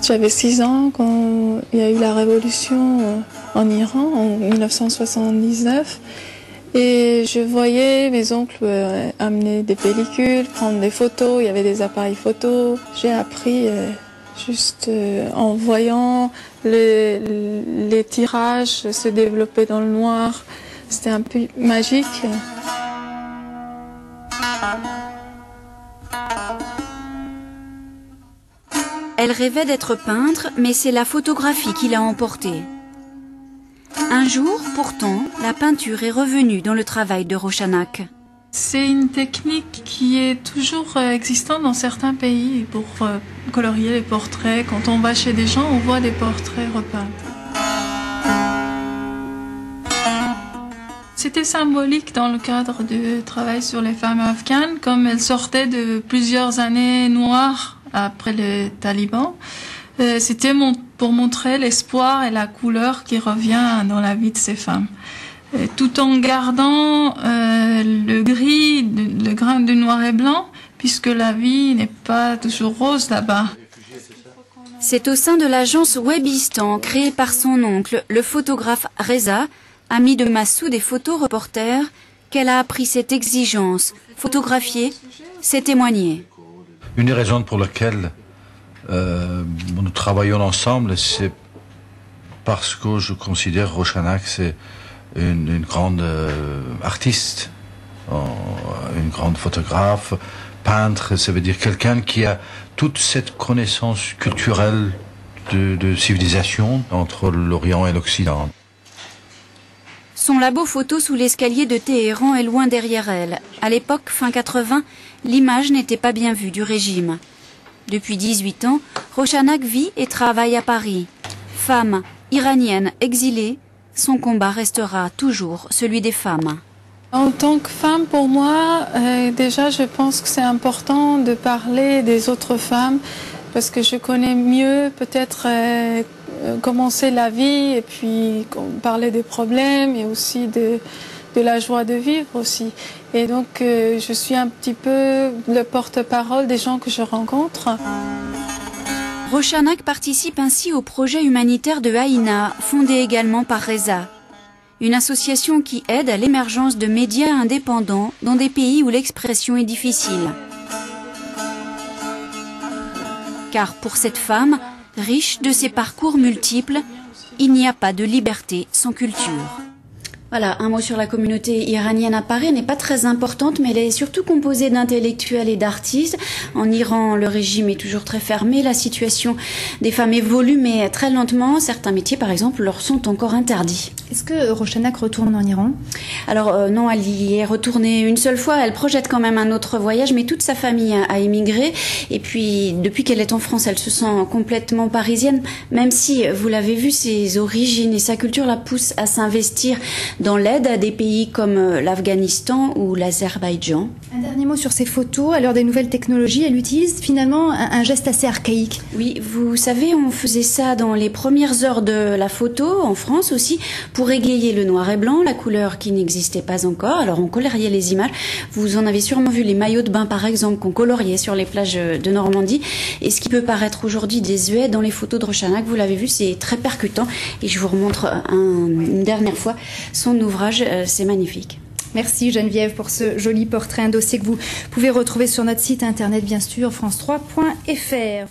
J'avais 6 ans quand il y a eu la révolution en Iran en 1979 et je voyais mes oncles amener des pellicules, prendre des photos, il y avait des appareils photos. J'ai appris juste en voyant les tirages se développer dans le noir. C'était un peu magique. Elle rêvait d'être peintre, mais c'est la photographie qui l'a emportée. Un jour, pourtant, la peinture est revenue dans le travail de Rochanak. C'est une technique qui est toujours existante dans certains pays pour colorier les portraits. Quand on va chez des gens, on voit des portraits repeints. C'était symbolique dans le cadre du travail sur les femmes afghanes, comme elles sortaient de plusieurs années noires après les talibans. C'était pour montrer l'espoir et la couleur qui revient dans la vie de ces femmes. Tout en gardant le gris, le grain du noir et blanc, puisque la vie n'est pas toujours rose là-bas. C'est au sein de l'agence Webistan, créée par son oncle, le photographe Reza, ami de Massoud et photoreporter, qu'elle a appris cette exigence. Photographier, c'est témoigner. Une des raisons pour lesquelles nous travaillons ensemble, c'est parce que je considère Rochanak c'est une grande artiste, une grande photographe, peintre, ça veut dire quelqu'un qui a toute cette connaissance culturelle de civilisation entre l'Orient et l'Occident. Son labo photo sous l'escalier de Téhéran est loin derrière elle. À l'époque, fin 80, l'image n'était pas bien vue du régime. Depuis 18 ans, Rochanak vit et travaille à Paris. Femme iranienne exilée, son combat restera toujours celui des femmes. En tant que femme, pour moi, déjà, je pense que c'est important de parler des autres femmes parce que je connais mieux peut-être comment c'est la vie et puis parler des problèmes et aussi de la joie de vivre aussi. Et donc, je suis un petit peu le porte-parole des gens que je rencontre. Rochanak participe ainsi au projet humanitaire de Haïna, fondé également par Reza. Une association qui aide à l'émergence de médias indépendants dans des pays où l'expression est difficile. Car pour cette femme, riche de ses parcours multiples, il n'y a pas de liberté sans culture. Voilà, un mot sur la communauté iranienne à Paris n'est pas très importante, mais elle est surtout composée d'intellectuels et d'artistes. En Iran, le régime est toujours très fermé, la situation des femmes évolue, mais très lentement. Certains métiers, par exemple, leur sont encore interdits. Est-ce que Rochanak retourne en Iran? Alors non, elle y est retournée une seule fois. Elle projette quand même un autre voyage, mais toute sa famille a émigré. Et puis, depuis qu'elle est en France, elle se sent complètement parisienne, même si, vous l'avez vu, ses origines et sa culture la poussent à s'investir dans l'aide à des pays comme l'Afghanistan ou l'Azerbaïdjan. Un dernier mot sur ces photos. À l'heure des nouvelles technologies, elle utilise finalement un geste assez archaïque. Oui, vous savez, on faisait ça dans les premières heures de la photo, en France aussi, pour égayer le noir et blanc, la couleur qui n'existait pas encore. Alors on coloriait les images. Vous en avez sûrement vu les maillots de bain, par exemple, qu'on coloriait sur les plages de Normandie. Et ce qui peut paraître aujourd'hui désuet, dans les photos de Rochanak, vous l'avez vu, c'est très percutant. Et je vous remontre une dernière fois son ouvrage, c'est magnifique. Merci Geneviève pour ce joli portrait, un dossier que vous pouvez retrouver sur notre site internet bien sûr, france3.fr.